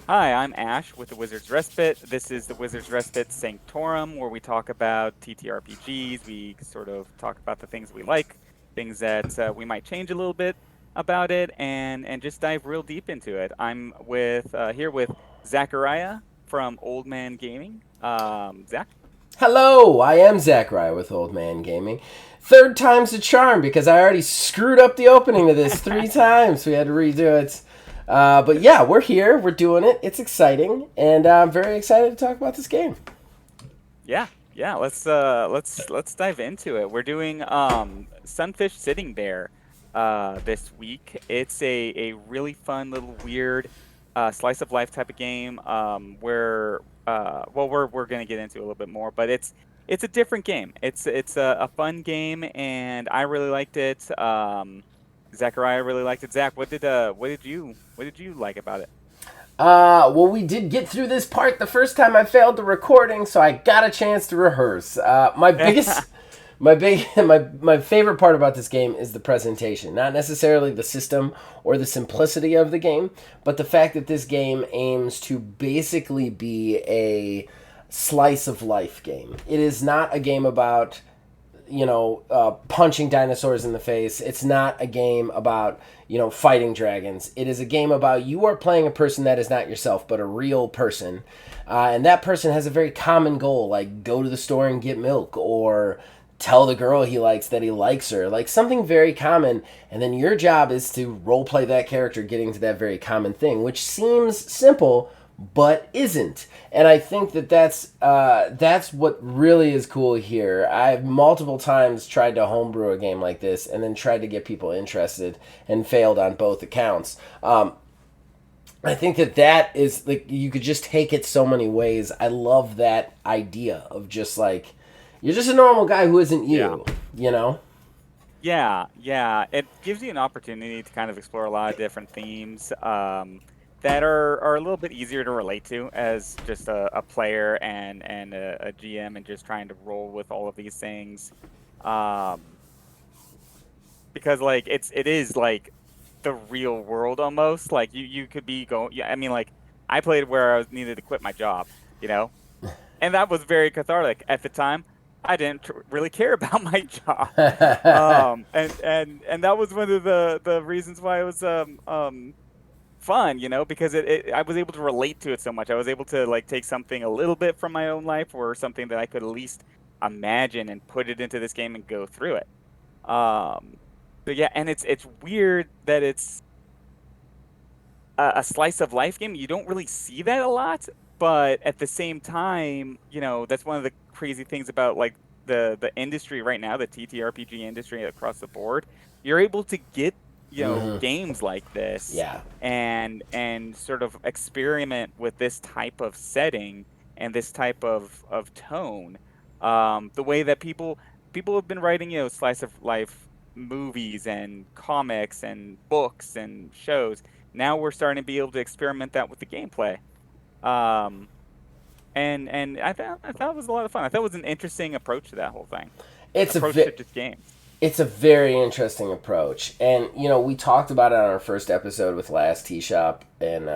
Hi, I'm Ash with the Wizard's Respite. This is the Wizard's Respite Sanctorum, where we talk about TTRPGs. We sort of talk about the things we like, things that we might change a little bit about it, and just dive real deep into it. I'm with here with Zachariah from Old Man Gaming. Zach? Hello, I am Zachariah with Old Man Gaming. Third time's a charm because I already screwed up the opening of this three times. We had to redo it. But yeah, we're here. We're doing it. It's exciting, and I'm very excited to talk about this game. Yeah, yeah. Let's dive into it. We're doing Sunfish Sitting Bear this week. It's a really fun little weird slice of life type of game where well we're gonna get into a little bit more, but it's a different game. It's a fun game and I really liked it. Zachariah really liked it. Zach, what did you like about it? Well, we did get through this part the first time I failed the recording, so I got a chance to rehearse. My favorite part about this game is the presentation, not necessarily the system or the simplicity of the game, but the fact that this game aims to basically be a slice of life game. It is not a game about punching dinosaurs in the face. It's not a game about, fighting dragons. It is a game about you are playing a person that is not yourself, but a real person. And that person has a very common goal, like go to the store and get milk, or tell the girl he likes that he likes her, like something very common. And then your job is to role play that character getting to that very common thing, which seems simple, but isn't. And I think that that's what really is cool here. I've multiple times tried to homebrew a game like this, and then tried to get people interested, and failed on both accounts. I think that is like you could just take it so many ways. I love that idea of just like you're just a normal guy who isn't Yeah. you, you know? Yeah, yeah. It gives you an opportunity to kind of explore a lot of different themes that are a little bit easier to relate to as just a player and a GM and just trying to roll with all of these things. Um, because like it is like the real world almost. Like you could be going. Yeah, I mean like I played where I was needed to quit my job, you know, and that was very cathartic at the time. I didn't really care about my job. And that was one of the reasons why it was fun, because I was able to relate to it so much. I was able to like take something a little bit from my own life or something that I could at least imagine and put it into this game and go through it. Um, but yeah, and it's weird that it's a slice of life game. You don't really see that a lot, but at the same time, that's one of the crazy things about like the industry right now, the TTRPG industry across the board. You're able to get, Hmm. games like this Yeah. and sort of experiment with this type of setting and this type of tone. The way that people have been writing, slice of life movies and comics and books and shows. Now we're starting to be able to experiment that with the gameplay. Um, and I thought it was a lot of fun. I thought it was an interesting approach to that whole thing. It's a Approach to vi- just games. It's a very interesting approach, and we talked about it on our first episode with Last Tea Shop, and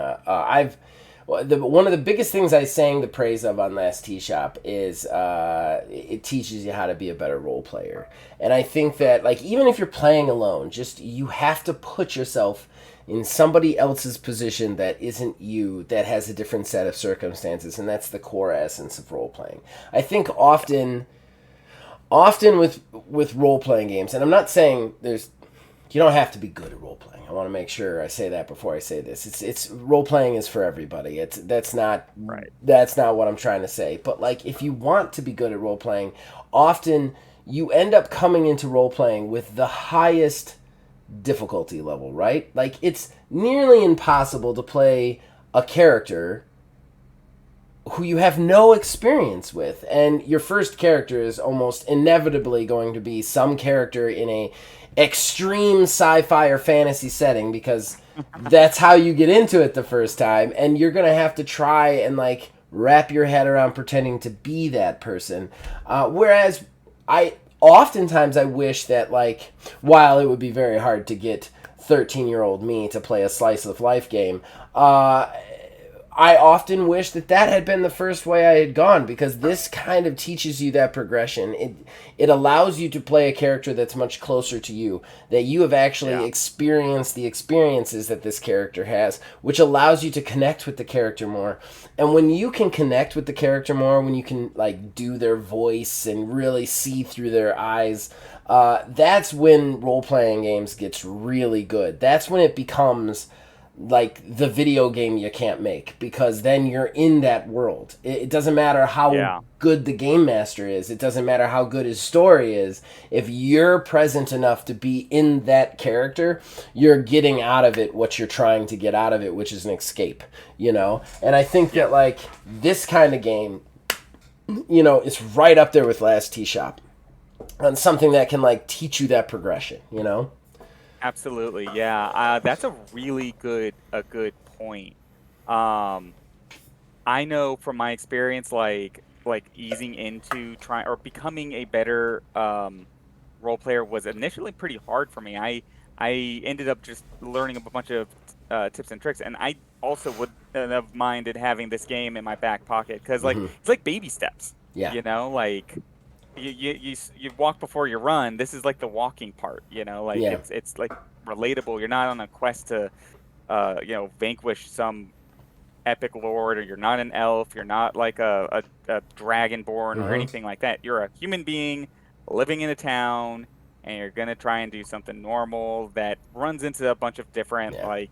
one of the biggest things I sang the praise of on Last Tea Shop is it teaches you how to be a better role player, and I think that like even if you're playing alone, just you have to put yourself in somebody else's position that isn't you, that has a different set of circumstances, and that's the core essence of role playing. I think often with role playing games, and I'm not saying you don't have to be good at role playing. I want to make sure I say that before I say this. It's role playing is for everybody. It's Right. that's not what I'm trying to say. But like if you want to be good at role playing, often you end up coming into role playing with the highest difficulty level, right? Like it's nearly impossible to play a character who you have no experience with, and your first character is almost inevitably going to be some character in a extreme sci-fi or fantasy setting, because that's how you get into it the first time, and you're going to have to try and like wrap your head around pretending to be that person. Whereas I oftentimes I wish that, like, while it would be very hard to get 13-year-old me to play a slice of life game, I often wish that had been the first way I had gone, because this kind of teaches you that progression. It allows you to play a character that's much closer to you, that you have actually experienced the experiences that this character has, which allows you to connect with the character more. And when you can connect with the character more, when you can like do their voice and really see through their eyes, that's when role-playing games gets really good. That's when it becomes like the video game you can't make, because then you're in that world. It doesn't matter how good the game master is. It doesn't matter how good his story is. If you're present enough to be in that character, you're getting out of it what you're trying to get out of it, which is an escape, you know? And I think that like this kind of game, you know, is right up there with Last Tea Shop on something that can like teach you that progression, you know? Absolutely, yeah. That's a really good point. Um, I know from my experience, like easing into trying or becoming a better role player was initially pretty hard for me. I ended up just learning a bunch of tips and tricks, and I also would have minded having this game in my back pocket because like it's like baby steps. Yeah. You know, like you walk before you run. This is like the walking part, you know, like it's like relatable. You're not on a quest to you know, vanquish some epic lord, or you're not an elf, you're not like a dragonborn or anything like that. You're a human being living in a town, and you're gonna try and do something normal that runs into a bunch of different like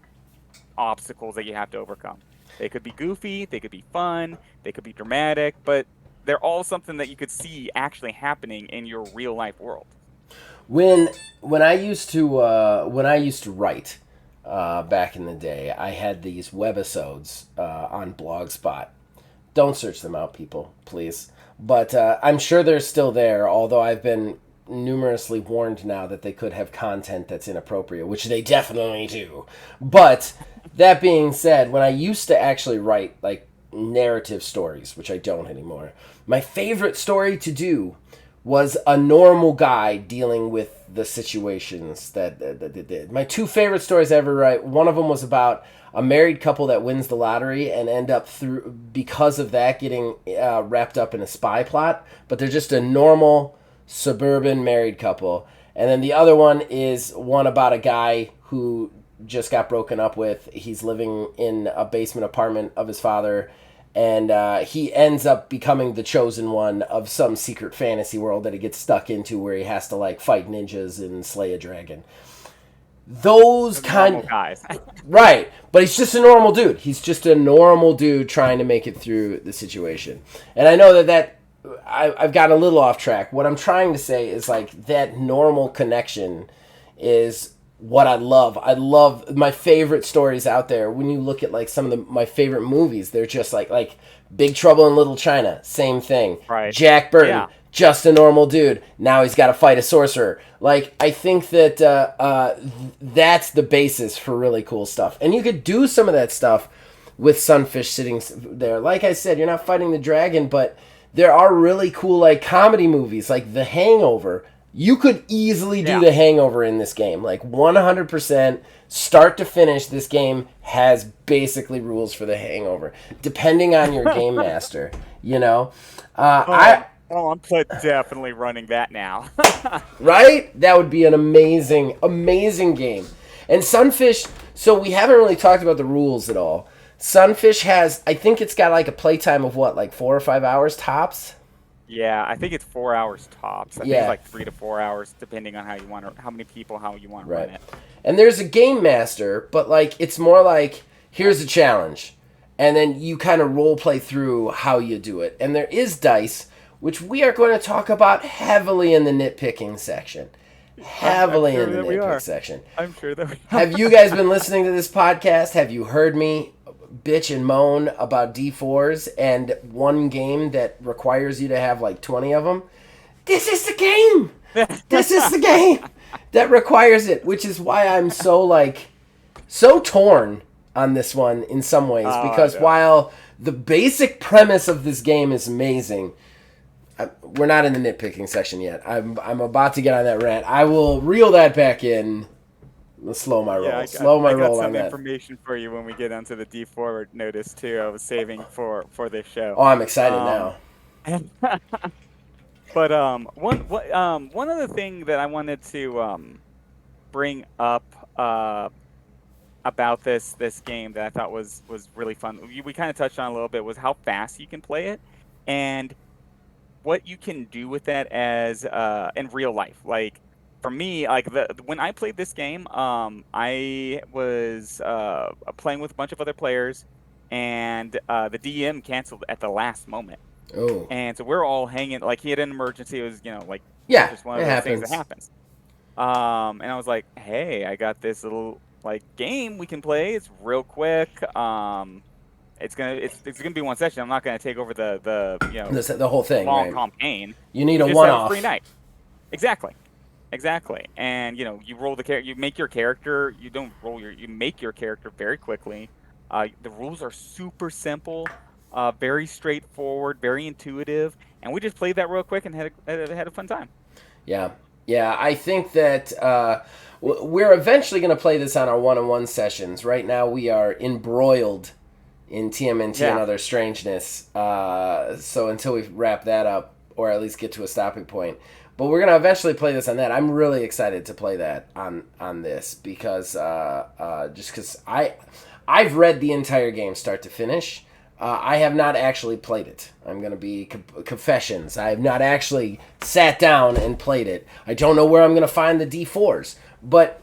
obstacles that you have to overcome. They could be goofy, they could be fun, they could be dramatic, but they're all something that you could see actually happening in your real life world. When I used to write back in the day, I had these webisodes on Blogspot. Don't search them out, people, please. But I'm sure they're still there, although I've been numerously warned now that they could have content that's inappropriate, which they definitely do. But that being said, when I used to actually write like narrative stories, which I don't anymore, my favorite story to do was a normal guy dealing with the situations that they did. My two favorite stories I ever write, one of them was about a married couple that wins the lottery and end up because of that getting wrapped up in a spy plot, but they're just a normal suburban married couple. And then the other one is one about a guy who just got broken up with. He's living in a basement apartment of his father, and he ends up becoming the chosen one of some secret fantasy world that he gets stuck into, where he has to like fight ninjas and slay a dragon. Those kind of guys. Right, but he's just a normal dude. He's just a normal dude trying to make it through the situation. And I know that I've got a little off track. What I'm trying to say is like that normal connection is what I love. I love my favorite stories out there. When you look at like some of my favorite movies, they're just like Big Trouble in Little China, same thing. Right. Jack Burton, just a normal dude. Now he's got to fight a sorcerer. Like, I think that that's the basis for really cool stuff. And you could do some of that stuff with Sunfish sitting there. Like I said, you're not fighting the dragon, but there are really cool like comedy movies, like The Hangover. You could easily do The Hangover in this game. Like 100%, start to finish, this game has basically rules for The Hangover, depending on your game master, you know? I'm definitely running that now. Right? That would be an amazing, amazing game. And Sunfish, so we haven't really talked about the rules at all. Sunfish has, I think it's got like a playtime of what, like 4 or 5 hours tops? Yeah, I think it's 4 hours tops. I think it's like 3 to 4 hours, depending on how you want to, how many people, how you want to run it. And there's a game master, but like it's more like, here's a challenge, and then you kind of role play through how you do it. And there is dice, which we are going to talk about heavily in the nitpicking section. Heavily in the nitpick section. I'm sure that we are. Have you guys been listening to this podcast? Have you heard me bitch and moan about D4s and one game that requires you to have like 20 of them? This is the game. This is the game that requires it, which is why I'm so torn on this one in some ways, because while the basic premise of this game is amazing, we're not in the nitpicking section yet. I'm about to get on that rant. I will reel that back in Slow my Yeah, roll. Slow my I got roll on some that. information for you when we get onto the D4 notice too. I was saving for this show. Oh, I'm excited Um, now. but one other thing that I wanted to bring up about this game that I thought was really fun. We kind of touched on a little bit was how fast you can play it, and what you can do with that as in real life. Like for me, like when I played this game, I was playing with a bunch of other players, and the DM canceled at the last moment, Oh, and so we're all hanging. Like he had an emergency. It was like yeah, just one of it those things that happens. happens. And I was like, hey, I got this little like game we can play. It's real quick. It's gonna be one session. I'm not gonna take over the The whole thing, long right? campaign. You need We a just have a free one-off. night. Exactly. Exactly. And you roll the character, you make your character, you don't roll you make your character very quickly. The rules are super simple, very straightforward, very intuitive, and we just played that real quick and had a fun time. Yeah, yeah. I think that we're eventually going to play this on our one-on-one sessions. Right now, we are embroiled in TMNT and Yeah. other strangeness. So until we wrap that up, or at least get to a stopping point, but we're gonna eventually play this on that. I'm really excited to play that on this because just because I've read the entire game start to finish. I have not actually played it. I'm going to be confessions. I have not actually sat down and played it. I don't know where I'm going to find the D4s. But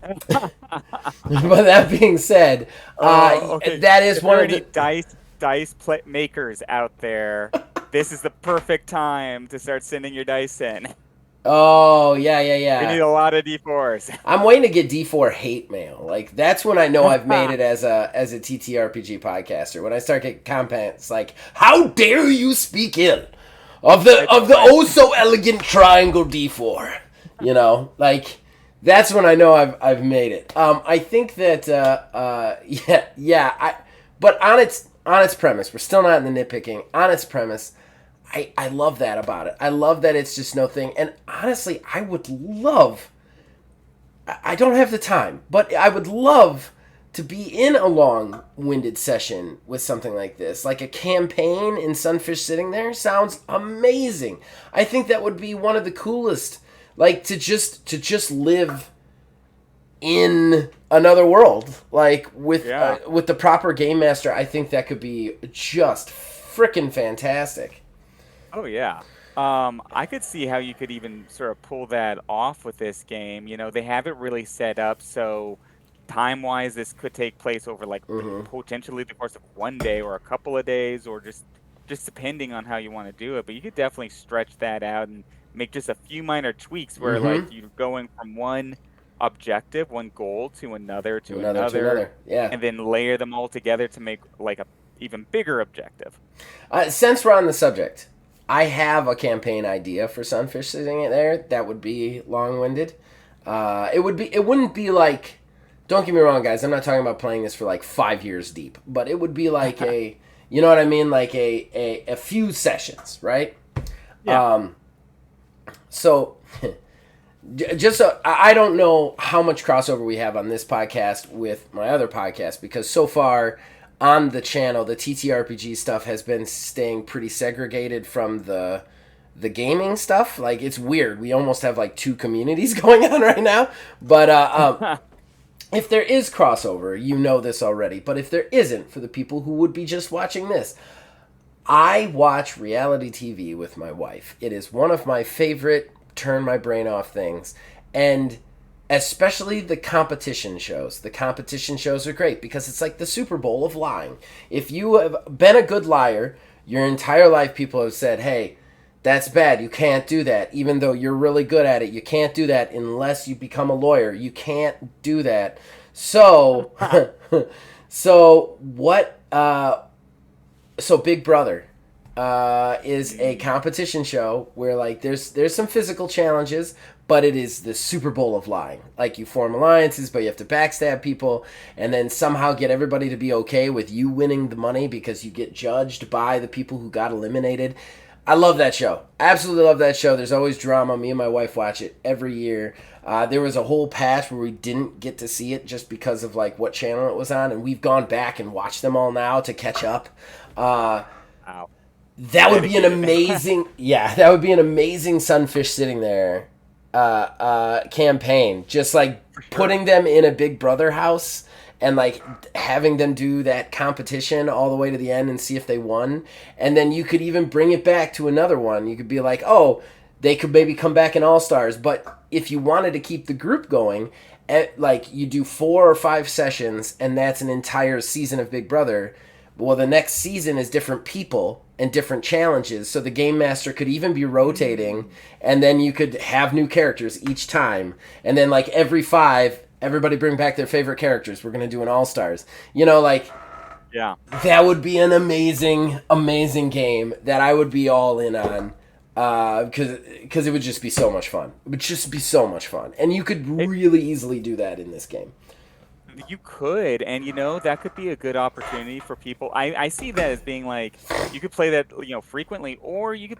but that being said, Okay. that is If there one are of any the. dice play makers out there, this is the perfect time to start sending your dice in. Oh, yeah, yeah, We need yeah. a lot of D4s. I'm waiting to get D4 hate mail. Like that's when I know I've made it as a TTRPG podcaster. When I start getting comments like, "How dare you speak ill of I the know, right? oh so elegant triangle D4?" Like that's when I know I've made it. I think that yeah, yeah. But on its premise, we're still not in the nitpicking. On its premise, I love that about it. I love that it's just no thing. And honestly, I would love. I don't have the time, but I would love to be in a long-winded session with something like this. Like a campaign in Sunfish sitting there sounds amazing. I think that would be one of the coolest. Like to just live in another world, like Yeah. with the proper game master. I think that could be just freaking fantastic. Oh yeah. I could see how you could even sort of pull that off with this game. They have it really set up so time-wise, this could take place over like Hmm. potentially the course of one day or a couple of days, or just depending on how you want to do it. But you could definitely stretch that out and make just a few minor tweaks where like Hmm. you're going from one objective, one goal To to another, to another, another. Yeah. and then layer them all together to make like a even bigger objective. Since we're on the subject, I have a campaign idea for Sunfish sitting in there that would be long-winded. It would be. It wouldn't be like. Don't get me wrong, guys. I'm not talking about playing this for like 5 years deep, but it would be like a. You know what I mean? Like a few sessions, right? Yeah. So. Just so I don't know how much crossover we have on this podcast with my other podcast because so far on the channel the TTRPG stuff has been staying pretty segregated from the gaming stuff. Like it's weird. We almost have like two communities going on right now. But if there is crossover, you know this already. But if there isn't, for the people who would be just watching this, I watch reality TV with my wife. It is one of my favorite turn my brain off things. And especially the competition shows. The competition shows are great because it's like the Super Bowl of lying. If you have been a good liar your entire life, people have said, hey, that's bad. You can't do that. Even though you're really good at it, you can't do that unless you become a lawyer. You can't do that. So, so what? So Big Brother is a competition show where like there's some physical challenges, but it is the Super Bowl of lying. Like you form alliances, but you have to backstab people, and then somehow get everybody to be okay with you winning the money because you get judged by the people who got eliminated. I love that show. Absolutely love that show. There's always drama. Me and my wife watch it every year. There was a whole patch where we didn't get to see it just because of like what channel it was on, and we've gone back and watched them all now to catch up. Uh, Wow. that would be an Dedicated, man. amazing, yeah, that would be an amazing Sunfish sitting there campaign. Just like For sure. putting them in a Big Brother house and like having them do that competition all the way to the end and see if they won. And then you could even bring it back to another one. You could be like, oh, they could maybe come back in All Stars. But if you wanted to keep the group going, like you do 4 or 5 sessions and that's an entire season of Big Brother. Well, the next season is different people and different challenges. So the game master could even be rotating, and then you could have new characters each time. And then like every 5, everybody bring back their favorite characters. We're gonna do an All Stars. You know, like Yeah. that would be an amazing, amazing game that I would be all in on. Because it would just be so much fun. It would just be so much fun, and you could It, really easily do that in this game. you could, and that could be a good opportunity for people. I see that as being like you could play that, frequently, or you could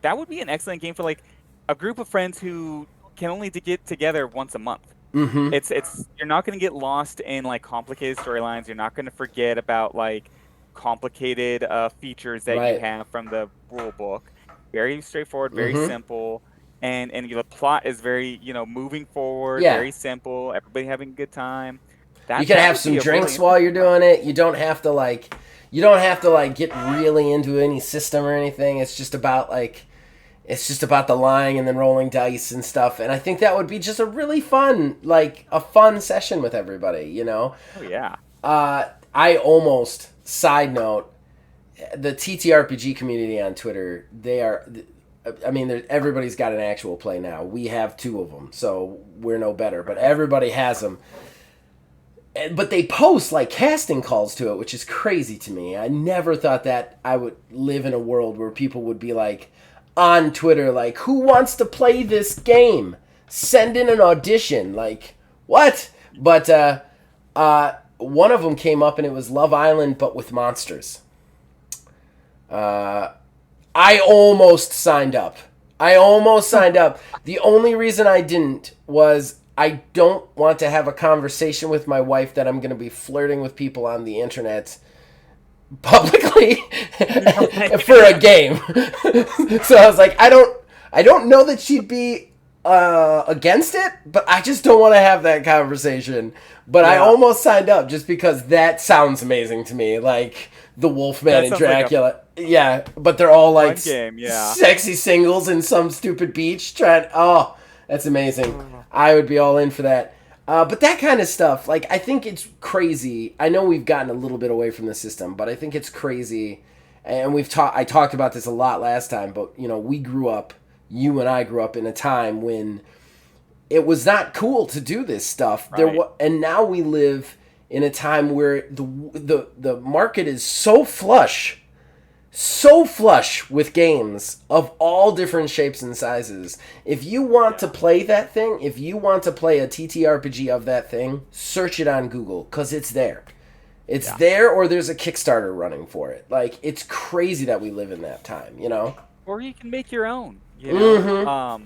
that would be an excellent game for like a group of friends who can only to get together once a month. Mm-hmm. It's you're not going to get lost in like complicated storylines. You're not going to forget about like complicated features that you Right. have from the rule book. Very straightforward, very Mm-hmm. simple, and the plot is very moving forward, Yeah. very simple. Everybody having a good time. You That can that have would be some a really drinks while you're interesting one. doing it. You don't have to get really into any system or anything. It's just about the lying and then rolling dice and stuff. And I think that would be just a really fun, like a fun session with everybody. Oh yeah. I almost, side note, the TTRPG community on Twitter, I mean, everybody's got an actual play now. We have 2 of them, so we're no better. But everybody has them. But they post like casting calls to it, which is crazy to me. I never thought that I would live in a world where people would be like on Twitter, like, who wants to play this game? Send in an audition. Like, what? But one of them came up and it was Love Island, but with monsters. I almost signed up. The only reason I didn't was I don't want to have a conversation with my wife that I'm going to be flirting with people on the internet publicly for a game. So I was like, I don't know that she'd be against it, but I just don't want to have that conversation. But I Yeah. almost signed up just because that sounds amazing to me, like the Wolfman That and sounds like a Dracula. Yeah, but they're all like fun game. Yeah. sexy singles in some stupid beach. Oh, that's amazing. I would be all in for that. But that kind of stuff, like, I think it's crazy. I know we've gotten a little bit away from the system, but I think it's crazy. And I talked about this a lot last time, but you and I grew up in a time when it was not cool to do this stuff. Right. And now we live in a time where the market is so flush with games of all different shapes and sizes. If you want to Yeah. play that thing, if you want to play a TTRPG of that thing, search it on Google, because it's there. It's Yeah. there, or there's a Kickstarter running for it. Like, it's crazy that we live in that time. Or you can make your own. Mm-hmm.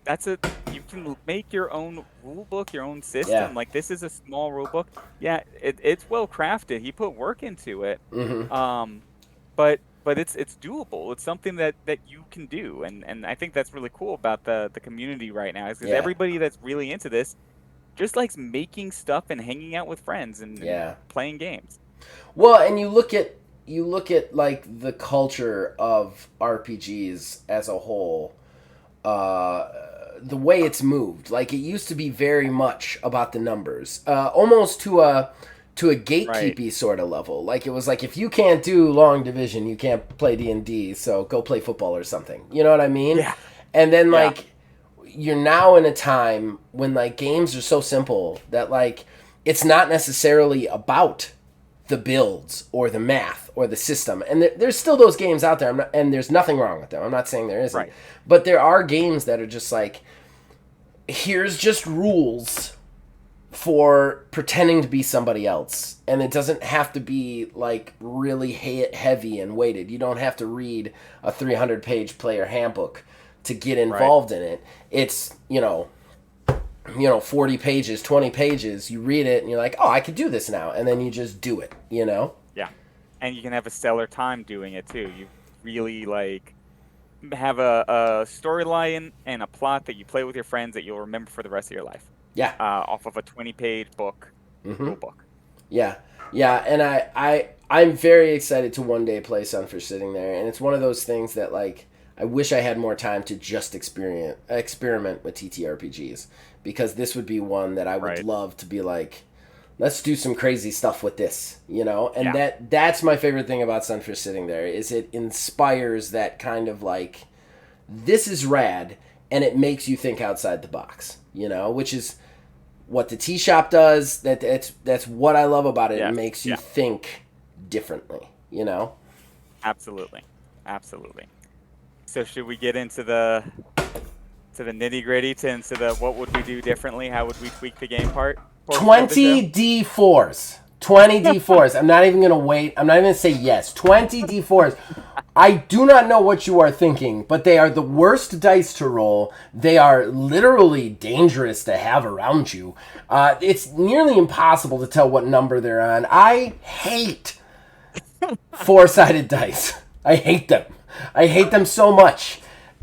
That's it. You can make your own rule book, your own Yeah. system. Like this is a small rule book. Yeah, it's well crafted. He put work into it. Mm-hmm. Um, but it's doable. It's something that you can do, and I think that's really cool about the community right now. Is because Yeah. everybody that's really into this just likes making stuff and hanging out with friends and Yeah. playing games. Well, and you look at like the culture of RPGs as a whole, the way it's moved. Like, it used to be very much about the numbers, almost to a Right. gatekeepy sort of level. Like, it was like, if you can't do long division, you can't play D&D, so go play football or something. You know what I mean? Yeah. And then Yeah. like, you're now in a time when like games are so simple that like it's not necessarily about the builds or the math or the system. And there's still those games out there. And there's nothing wrong with them. I'm not saying there isn't. Right. But there are games that are just like, here's just rules for pretending to be somebody else. And it doesn't have to be like really heavy and weighted. You don't have to read a 300-page player handbook to get Right. involved in it. It's, 40 pages, 20 pages. You read it and you're like, oh, I could do this now. And then you just do it, Yeah. And you can have a stellar time doing it too. You really like have a storyline and a plot that you play with your friends that you'll remember for the rest of your life. Yeah. Off of a 20-page book, Mm-hmm. rule book. Yeah. Yeah. And I'm very excited to one day play Sunfish sitting there. And it's one of those things that, like, I wish I had more time to just experiment with TTRPGs, because this would be one that I would Right. love to be like, let's do some crazy stuff with this, and Yeah. that's my favorite thing about Sunfish sitting there, is it inspires that kind of like, this is rad, and it makes you think outside the box, which is what the tea shop does. That's what I love about it. It Yes. makes you Yeah. think differently, Absolutely. Absolutely. So should we get into the nitty gritty, into the what would we do differently? How would we tweak the game portion of the 20 show? D4s. 20 D4s. I'm not even going to wait. I'm not even going to say yes. 20 D4s. I do not know what you are thinking, but they are the worst dice to roll. They are literally dangerous to have around you. It's nearly impossible to tell what number they're on. I hate four-sided dice. I hate them. I hate them so much.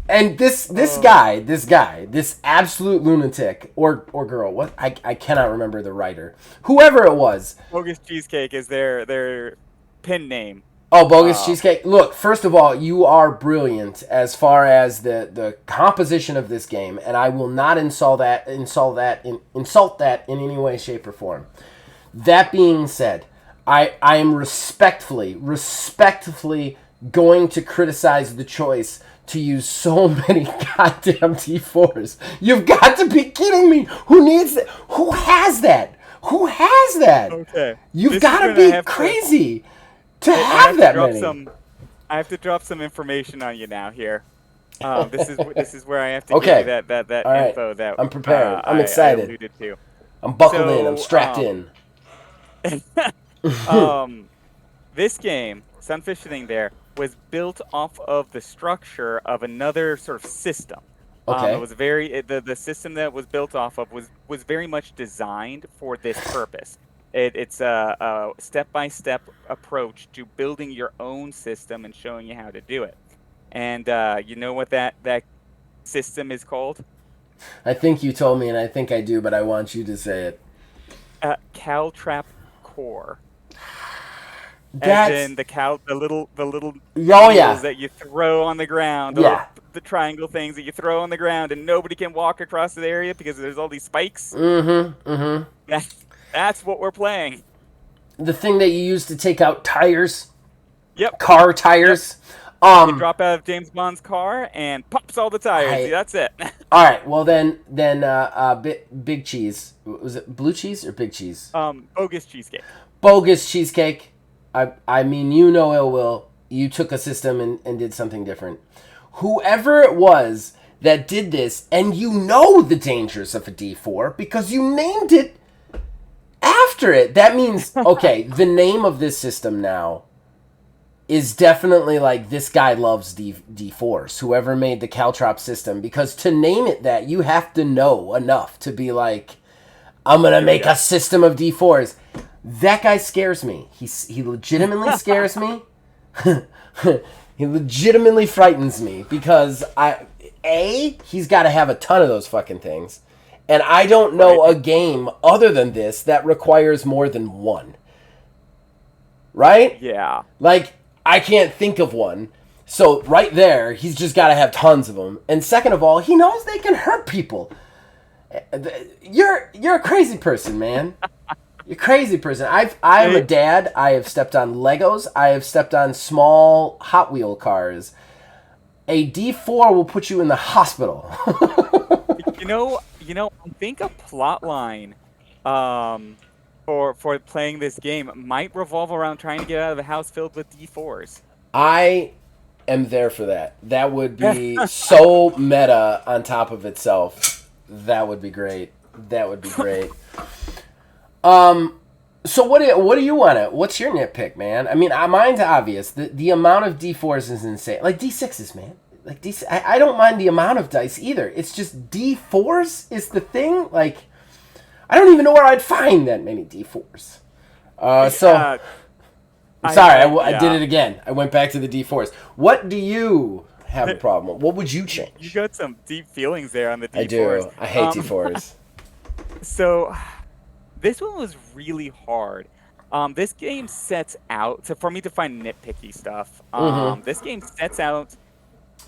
And this guy, this absolute lunatic or girl, what I cannot remember the writer, whoever it was. Bogus Cheesecake is their pin name. Oh, Bogus Cheesecake. Look, first of all, you are brilliant as far as the composition of this game, and I will not insult that in any way, shape, or form. That being said, I am respectfully going to criticize the choice to use so many goddamn D4s. You've got to be kidding me. Who needs that? Who has that? Who has that? Okay. You've got to be crazy to have that many. I have to drop some information on you now here. This is where I have to Okay. give you that All right. info that I'm prepared. I'm I excited. alluded to. I'm buckled in. I'm strapped in. This game, Sunfish Sitting There, was built off of the structure of another sort of system. Okay. It was the system that was built off of was very much designed for this purpose. It's a step-by-step approach to building your own system and showing you how to do it. And you know what that system is called? I think you told me, and I think I do, but I want you to say it. CalTrap Core. That's... As in the little Oh, yeah. needles that you throw on the ground. Yeah. The triangle things that you throw on the ground, and nobody can walk across the area because there's all these spikes. That's what we're playing. The thing that you use to take out tires. Yep. Car tires. You drop out of James Bond's car and pops all the tires. That's it. All right. Well, then, big cheese. Was it blue cheese or big cheese? Bogus Cheesecake. Bogus Cheesecake. I mean, you know ill will. You took a system and did something different. Whoever it was that did this, and you know the dangers of a D4 because you named it after it. That means, okay, the name of this system now is definitely like, this guy loves D4s, whoever made the CALTROPS system, because to name it that, you have to know enough to be like, I'm going to make a system of D4s. That guy scares me. He legitimately scares me. He legitimately frightens me because he's got to have a ton of those fucking things. And I don't know a game other than this that requires more than one. Right? Yeah. Like, I can't think of one. So right there, he's just got to have tons of them. And second of all, he knows they can hurt people. You're a crazy person, man. You're a crazy person. I'm a dad. I have stepped on Legos. I have stepped on small Hot Wheel cars. A D4 will put you in the hospital. I think a plot line for playing this game might revolve around trying to get out of a house filled with D4s. I am there for that. That would be so meta on top of itself. That would be great. So what do you want to? What's your nitpick, man? I mean, mine's obvious. The amount of D4s is insane. Like D6s, man. Like I don't mind the amount of dice either. It's just D4s is the thing. Like I don't even know where I'd find that many D4s. So I'm sorry, I did it again. I went back to the D4s. What do you have a problem with? What would you change? You got some deep feelings there on the D4s. I do. I hate D4s. So this one was really hard. This game sets out for me to find nitpicky stuff. This game sets out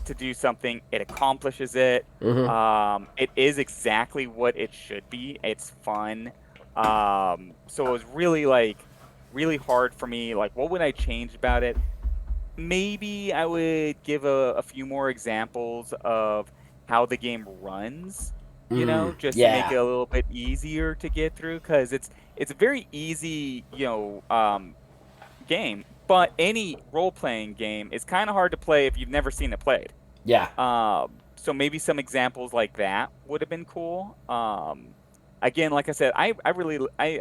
to do something. It accomplishes it. It is exactly what it should be. It's fun. So it was really hard for me. Like, what would I change about it? Maybe I would give a few more examples of how the game runs. Just to make it a little bit easier to get through, because it's a very easy, game. But any role-playing game is kind of hard to play if you've never seen it played. Yeah. So maybe some examples like that would have been cool. Again, like I said, I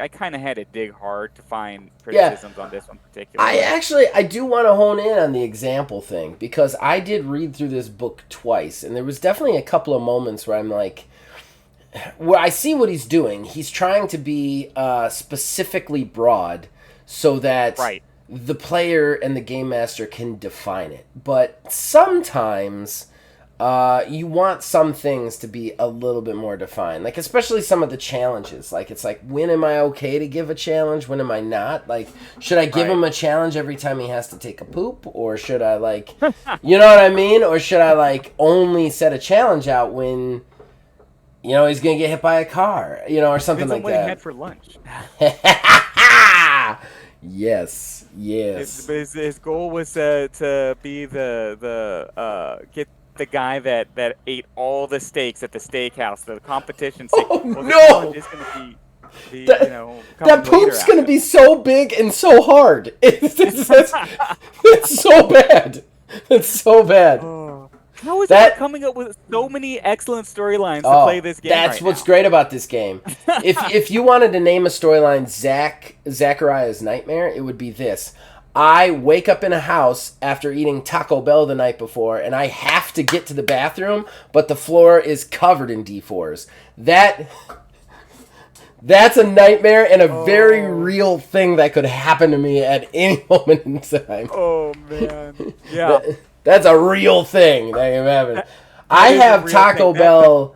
kind of had to dig hard to find criticisms on this one particularly. I do want to hone in on the example thing, because I did read through this book twice, and there was definitely a couple of moments where I'm like, where I see what he's doing. He's trying to be specifically broad so that the player and the game master can define it. But sometimes you want some things to be a little bit more defined. Like, especially some of the challenges. Like, it's like, when am I okay to give a challenge? When am I not? Like, should I give him a challenge every time he has to take a poop? Or should I, like, you know what I mean? Or should I, like, only set a challenge out when... he's going to get hit by a car, or something like that. Depends on what he had for lunch. Yes. His goal was to be get the guy that ate all the steaks at the steakhouse, the competition steak. Oh, no! It's going to be that poop's going to be so big and so hard. It's so bad. It's so bad. How is that coming up with so many excellent storylines to play this game? That's what's great about this game. If you wanted to name a storyline Zachariah's Nightmare, it would be this. I wake up in a house after eating Taco Bell the night before, and I have to get to the bathroom, but the floor is covered in D4s. That's a nightmare and a very real thing that could happen to me at any moment in time. Oh, man. Yeah. That's a real thing that can happen. I have Taco Bell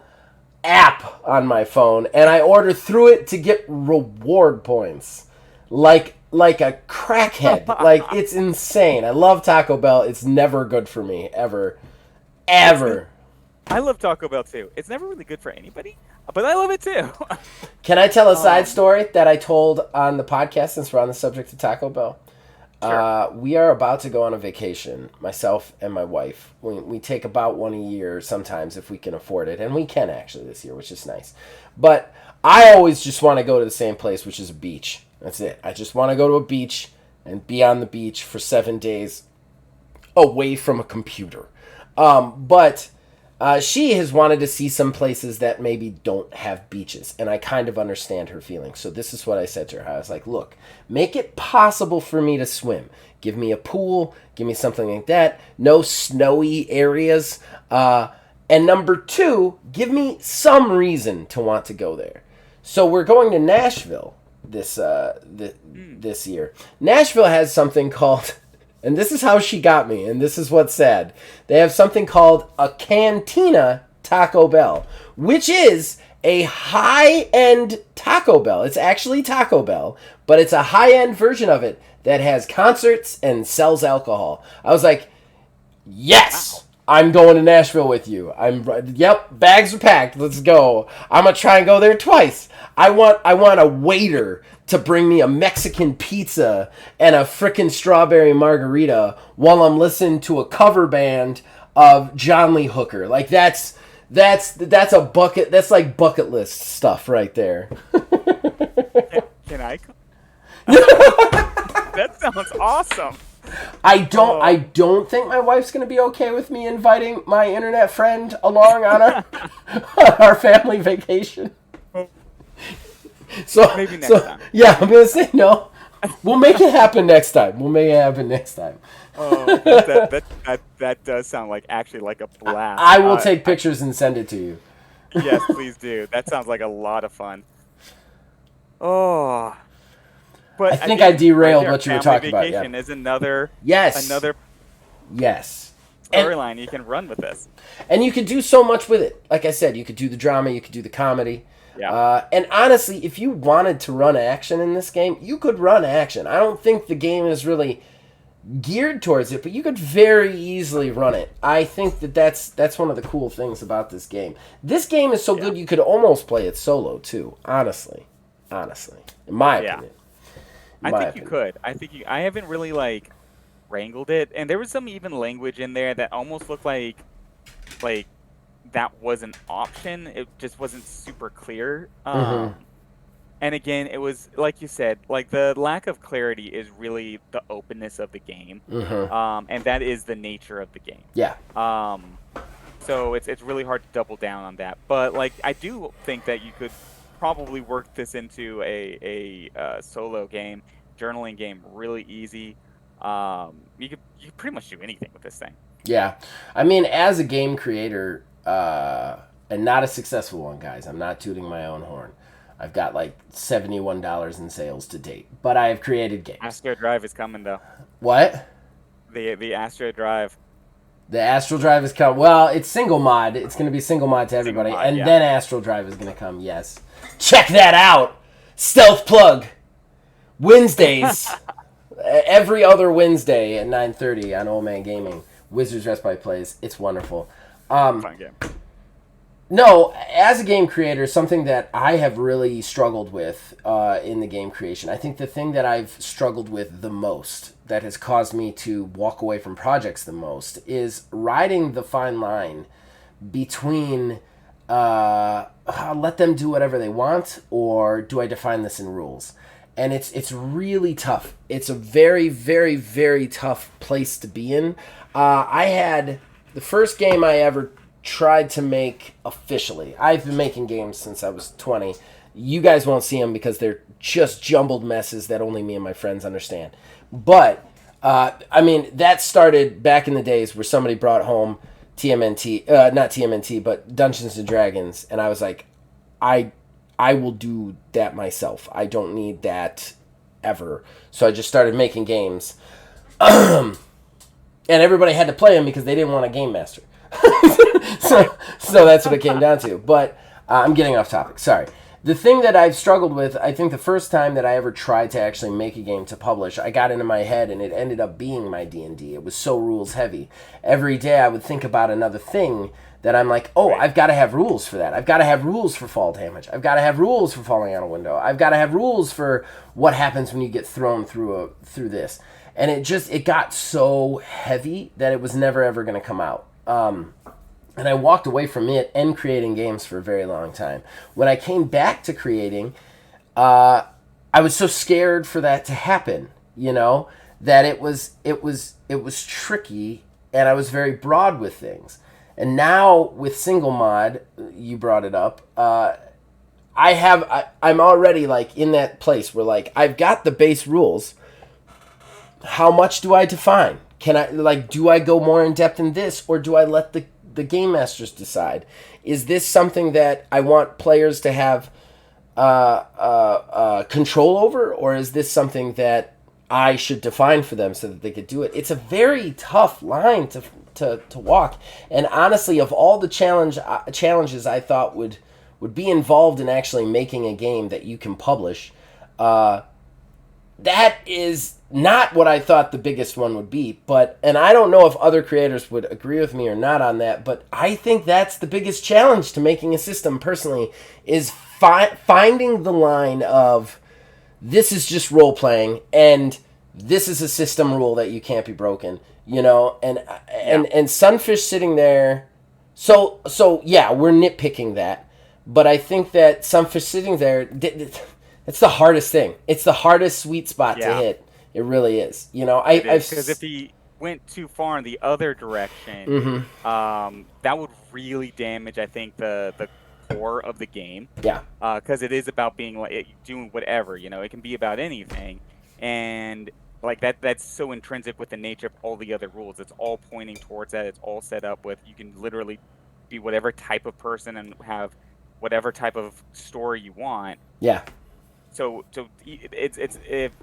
app on my phone, and I order through it to get reward points. Like a crackhead. Like, it's insane. I love Taco Bell. It's never good for me. Ever. I love Taco Bell, too. It's never really good for anybody, but I love it, too. Can I tell a side story that I told on the podcast, since we're on the subject of Taco Bell? Sure. We are about to go on a vacation, myself and my wife. We take about one a year sometimes if we can afford it, and we can actually this year, which is nice. But I always just want to go to the same place, which is a beach. That's it. I just want to go to a beach and be on the beach for 7 days away from a computer. But she has wanted to see some places that maybe don't have beaches, and I kind of understand her feelings. So this is what I said to her. I was like, look, make it possible for me to swim. Give me a pool. Give me something like that. No snowy areas. And number 2, give me some reason to want to go there. So we're going to Nashville this year. Nashville has something called... And this is how she got me, and this is what's sad. They have something called a Cantina Taco Bell, which is a high-end Taco Bell. It's actually Taco Bell, but it's a high-end version of it that has concerts and sells alcohol. I was like, yes, I'm going to Nashville with you. Yep, bags are packed. Let's go. I'm going to try and go there twice. I want a waiter to bring me a Mexican pizza and a frickin' strawberry margarita while I'm listening to a cover band of John Lee Hooker. Like, that's a bucket. That's like bucket list stuff right there. Can I come? That sounds awesome. I don't think my wife's gonna be okay with me inviting my internet friend along on our family vacation. Maybe next time. Yeah, I'm gonna say no. We'll make it happen next time. We'll make it happen next time. Oh, that does sound like actually like a blast. I will take pictures and send it to you. Yes, please do. That sounds like a lot of fun. Oh, I but think I again, right derailed there, what you were family talking about. Yeah. vacation is another Yes. another Yes. And storyline you can run with this. and you could do so much with it. Like I said, you could do the drama, you could do the comedy. Yeah, And honestly, if you wanted to run action in this game, you could run action. I don't think the game is really geared towards it, but you could very easily run it. I think that's one of the cool things about this game. This game is so yeah, good you could almost play it solo too. Honestly, in my yeah. opinion. In I my think you opinion. could. I think you. I haven't really like wrangled it, and there was some even language in there that almost looked like that was an option. It just wasn't super clear. Mm-hmm. And again, it was like you said, like the lack of clarity is really the openness of the game, Mm-hmm. and that is the nature of the game. Yeah. Um, so it's really hard to double down on that. But like I do think that you could probably work this into a solo game, journaling game, really easy. You could pretty much do anything with this thing. Yeah. I mean, as a game creator, and not a successful one, guys, I'm not tooting my own horn. I've got like $71 in sales to date, but I have created games. Astro Drive is coming though. What? The Astro Drive The Astral Drive is come. Well, it's single mod. It's going to be single mod to single everybody, mod, and yeah. then Astral Drive is going to come. Yes, check that out. Stealth plug. Wednesdays, every other Wednesday at 9:30 on Old Man Gaming. Wizards Respite plays. It's wonderful. Fun game. No, as a game creator, something that I have really struggled with in the game creation, I think the thing that I've struggled with the most, that has caused me to walk away from projects the most, is riding the fine line between let them do whatever they want, or do I define this in rules? And it's really tough. It's a very, very, very tough place to be in. I had the first game I ever tried to make officially. I've been making games since I was 20. You guys won't see them because they're just jumbled messes that only me and my friends understand. But, I mean, that started back in the days where somebody brought home TMNT, not TMNT, but Dungeons and Dragons, and I was like, I will do that myself. I don't need that ever. So I just started making games. And everybody had to play them because they didn't want a game master. So that's what it came down to. But I'm getting off topic. Sorry. The thing that I've struggled with, I think the first time that I ever tried to actually make a game to publish, I got into my head and it ended up being my D&D. It was so rules heavy. Every day I would think about another thing that I'm like, oh, I've got to have rules for that. I've got to have rules for fall damage. I've got to have rules for falling out a window. I've got to have rules for what happens when you get thrown through this. And it got so heavy that it was never ever going to come out. And I walked away from it and creating games for a very long time. When I came back to creating, I was so scared for that to happen, that it was tricky, and I was very broad with things. And now with single mod, you brought it up. I'm already like in that place where like I've got the base rules. How much do I define? Do I go more in depth in this, or do I let the game masters decide? Is this something that I want players to have control over, or is this something that I should define for them so that they could do it? It's a very tough line to walk. And honestly, of all the challenges I thought would be involved in actually making a game that you can publish, that is not what I thought the biggest one would be. And I don't know if other creators would agree with me or not on that, but I think that's the biggest challenge to making a system personally, is finding the line of this is just role playing and this is a system rule that you can't be broken, and Sunfish sitting there. So yeah, we're nitpicking that, but I think that Sunfish sitting there, it's the hardest thing. It's the hardest sweet spot to hit. It really is. Because if he went too far in the other direction, Mm-hmm. that would really damage, I think, the core of the game, Yeah. because it is about being doing whatever, it can be about anything, and like that's so intrinsic with the nature of all the other rules. It's all pointing towards that. It's all set up with you can literally be whatever type of person and have whatever type of story you want. Yeah. It's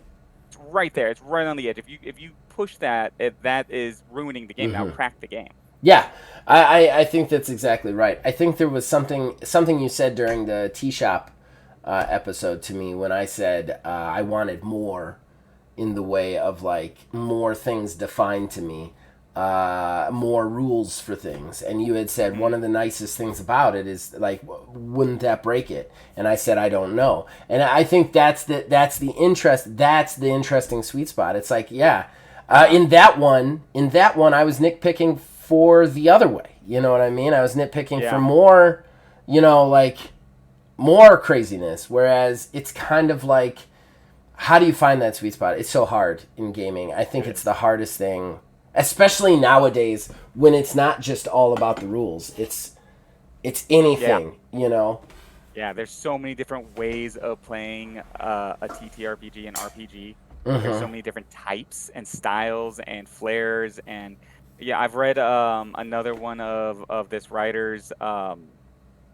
right there. It's right on the edge. If you push that, that is ruining the game. Now Mm-hmm. crack the game. Yeah, I think that's exactly right. I think there was something you said during the tea shop episode to me when I said I wanted more in the way of like more things defined to me, more rules for things. And you had said one Hmm. of the nicest things about it is like, wouldn't that break it? And I said I don't know. And I think that's the interesting sweet spot. It's like yeah, Yeah. in that one, I was nitpicking for the other way. You know what I mean? I was nitpicking for Yeah. more, like more craziness. Whereas it's kind of like, how do you find that sweet spot? It's so hard in gaming. I think It it's is. the hardest thing, especially nowadays when it's not just all about the rules. It's Yeah. anything. You know? Yeah. There's so many different ways of playing a TTRPG and RPG. There's so Mm-hmm. many different types and styles and flares and yeah, I've read another one of this writer's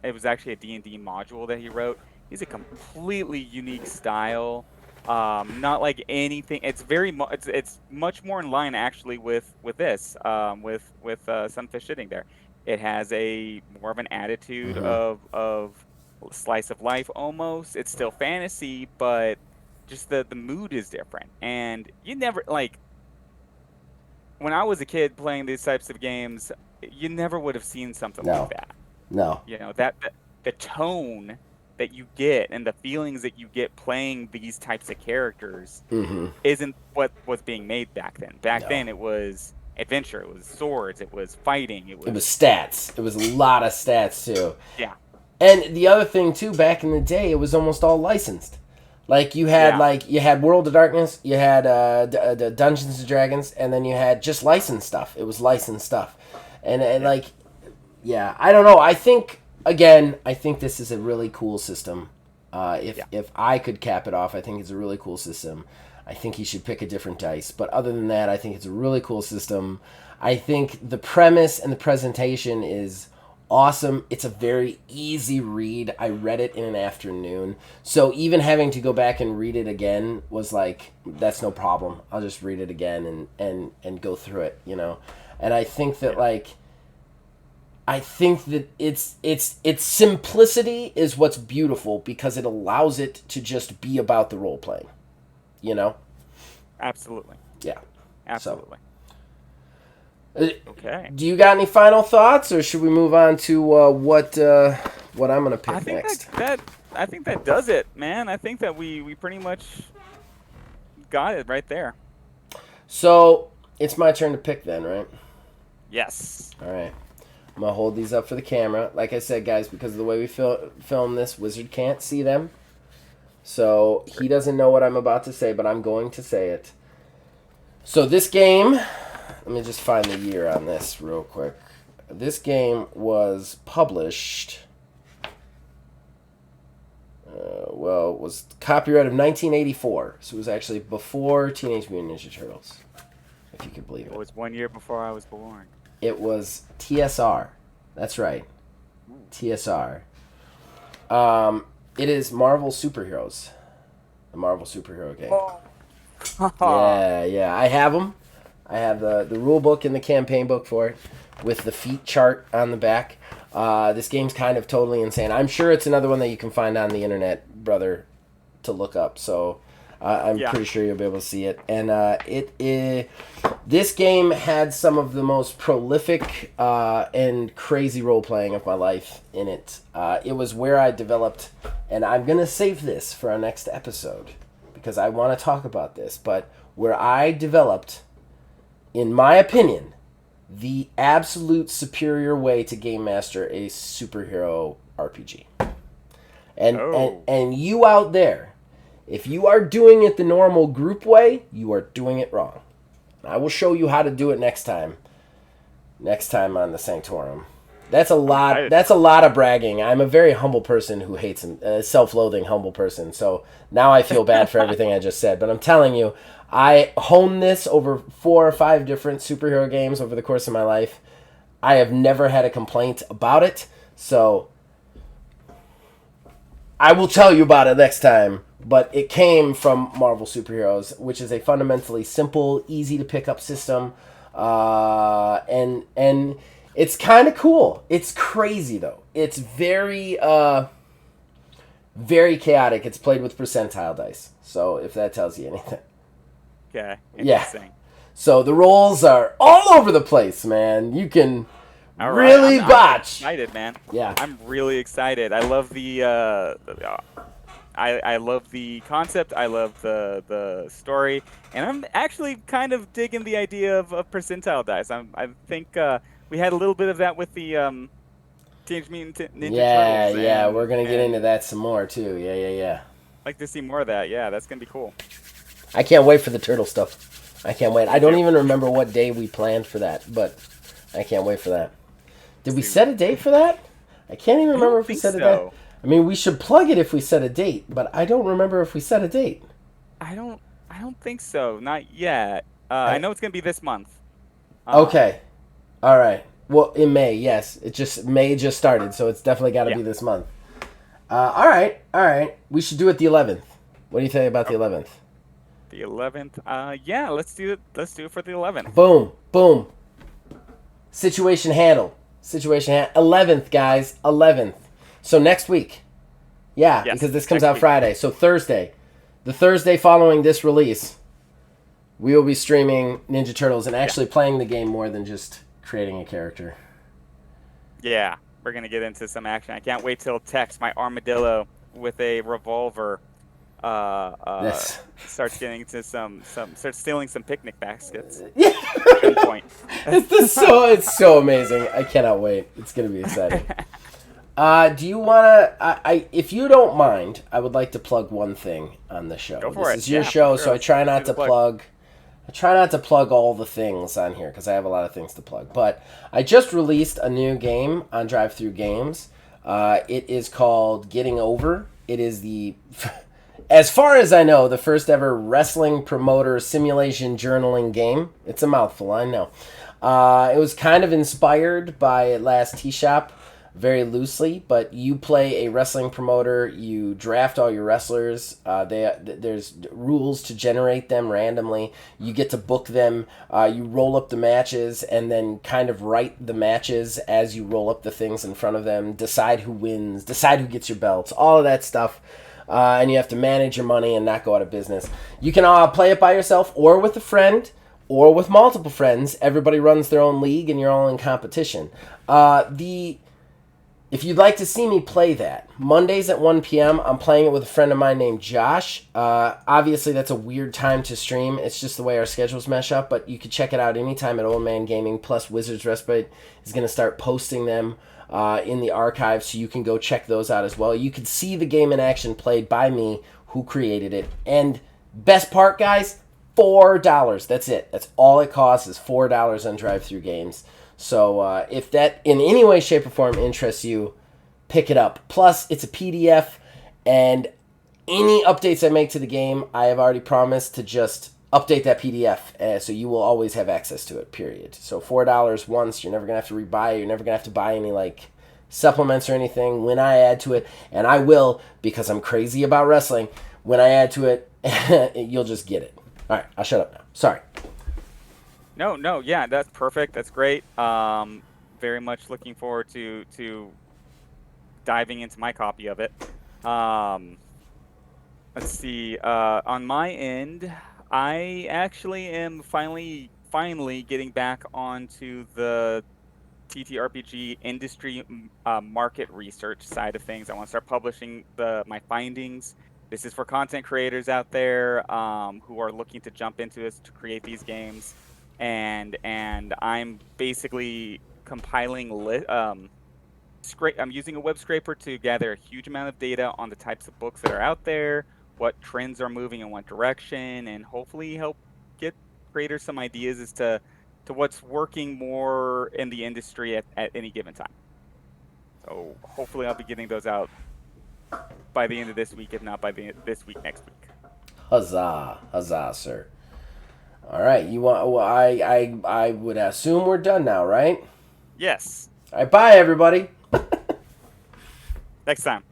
it was actually a D&D module that he wrote. He's a completely unique style. Not like anything. It's much more in line actually with this with Sunfish sitting there. It has a more of an attitude Mm-hmm. of slice of life almost. It's still fantasy, but just the mood is different. And you never like when I was a kid playing these types of games, you never would have seen something like No. that. No. That the tone that you get and the feelings that you get playing these types of characters Mm-hmm. isn't what was being made back then. Back No. then it was adventure, it was swords, it was fighting, it It was was stats. It was a lot of stats too. yeah, And the other thing too, back in the day, it was almost all licensed. yeah, Like you had World of Darkness, you had Dungeons and Dragons, and then you had just licensed stuff. It was licensed stuff, and yeah, like yeah, I don't know. I think again, I think this is a really cool system. yeah, If I could cap it off, I think it's a really cool system. I think he should pick a different dice. But other than that, I think it's a really cool system. I think the premise and the presentation is awesome. It's a very easy read. I read it in an afternoon. So even having to go back and read it again was like, that's no problem. I'll just read it again and go through it, you know. And I think that yeah, like I think that its simplicity is what's beautiful because it allows it to just be about the role playing, you know? absolutely, Yeah. So, absolutely. uh, Okay. do you got any final thoughts, or should we move on to what I'm gonna I pick think next? I think that does it, man. I think that we pretty much got it right there. So it's my turn to pick then, right? Yes. All right. I'm gonna hold these up for the camera. Like I said, guys, because of the way we film this, Wizard can't see them, so he doesn't know what I'm about to say, but I'm going to say it. So this game, let me just find the year on this real quick. This game was published. Well, it was copyright of 1984, so it was actually before Teenage Mutant Ninja Turtles, if you could believe It it. was 1 year before I was born. It was TSR. That's right, Ooh. TSR. It is Marvel Superheroes, the Marvel superhero game. Oh. Yeah, yeah, I have them. I have the rule book and the campaign book for it, with the feat chart on the back. This game's kind of totally insane. I'm sure it's another one that you can find on the internet, brother, to look up. So I'm Yeah. pretty sure you'll be able to see it. And this game had some of the most prolific and crazy role playing of my life in it. It was where I developed, and I'm gonna save this for our next episode because I want to talk about this. But where I developed, in my opinion, the absolute superior way to game master a superhero RPG. Oh. And you out there, if you are doing it the normal group way, you are doing it wrong. I will show you how to do it next time. Next time on the Sanctorum. That's a I'm lot. excited That's for a it. lot of bragging. I'm a very humble person who hates a self-loathing humble person. So now I feel bad for everything I just said. But I'm telling you, I honed this over 4 or 5 different superhero games over the course of my life. I have never had a complaint about it. So I will tell you about it next time. But it came from Marvel Superheroes, which is a fundamentally simple, easy to pick up system, and it's kind of cool. It's crazy though. It's very chaotic. It's played with percentile dice. So if that tells you anything, Okay, yeah. interesting. So the rolls are all over the place, man. You can All right, really I'm botch. excited, man. Yeah. I'm really excited. I love I love the concept. I love the story, and I'm actually kind of digging the idea of percentile dice. I think we had a little bit of that with the Teenage Mutant Ninja Yeah, Turtles, yeah, we're gonna get into and that some more too. Yeah, yeah, yeah. like to see more of that. Yeah, that's gonna be cool. I can't wait for the turtle stuff. I can't wait. I Me don't too. even remember what day we planned for that, but I can't wait for that. Did we Soon. set a date for that? I can't even I remember don't if we think set a date. so. I mean, we should plug it if we set a date, but I don't remember if we set a date. I don't. I don't think so. Not yet. I I know it's gonna be this month. Um. Okay. All right. Well, in May, yes. It just May just started, so it's definitely got to Yeah. be this month. All right. All right. We should do it the 11th. What do you think about the 11th? The 11th. Yeah, let's do it. Let's do it for the 11th. Boom. Boom. Situation handled. 11th, guys. 11th. So next week. Yeah, Yes, because this comes next out week. Friday. So Thursday. The Thursday following this release, we will be streaming Ninja Turtles and Yeah. actually playing the game more than just creating a character. Yeah. We're gonna get into some action. I can't wait till Tex, my armadillo with a revolver, uh, uh, This. starts getting into starts stealing some picnic baskets Yeah. at gunpoint. It's so amazing. I cannot wait. It's gonna be exciting. Do you wanna? If you don't mind, I would like to plug one thing on the show. Go This for it. is your Yeah, for show, sure. so I try Let's not do the to plug. plug. I try not to plug all the things on here because I have a lot of things to plug. But I just released a new game on Drive Through Games. It is called Getting Over. It is the, as far as I know, the first ever wrestling promoter simulation journaling game. It's a mouthful, I know. It was kind of inspired by Last Tea Shop, very loosely, but you play a wrestling promoter. You draft all your wrestlers. There's rules to generate them randomly. You get to book them. You roll up the matches and then kind of write the matches as you roll up the things in front of them. Decide who wins. Decide who gets your belts. All of that stuff. And you have to manage your money and not go out of business. You can play it by yourself or with a friend or with multiple friends. Everybody runs their own league and you're all in competition. If you'd like to see me play that, Mondays at 1 p.m., I'm playing it with a friend of mine named Josh. Obviously, that's a weird time to stream. It's just the way our schedules mesh up, but you can check it out anytime at Old Man Gaming. Plus, Wizards Respite is going to start posting them in the archive, so you can go check those out as well. You can see the game in action played by me, who created it. And best part, guys, $4. That's it. That's all it costs is $4 on drive-through games. So if that in any way, shape, or form interests you, pick it up. Plus, it's a PDF, and any updates I make to the game, I have already promised to just update that PDF, so you will always have access to it, period. So $4 once, you're never going to have to rebuy it. You're never going to have to buy any, like, supplements or anything when I add to it, and I will, because I'm crazy about wrestling. When I add to it, you'll just get it. All right, I'll shut up now. Sorry. No, no, yeah, that's perfect. That's great. Very much looking forward to diving into my copy of it. Um, let's see. On my end, I actually am finally getting back onto the TTRPG industry market research side of things. I want to start publishing my findings. This is for content creators out there who are looking to jump into this to create these games, and I'm basically compiling I'm using a web scraper to gather a huge amount of data on the types of books that are out there, what trends are moving in what direction, and hopefully help get creators some ideas as to what's working more in the industry at any given time. So hopefully I'll be getting those out by the end of this week, if not by this week next week. Huzzah, huzzah, sir. All right, you want? Well, I would assume we're done now, right? Yes. All right, bye everybody. Next time.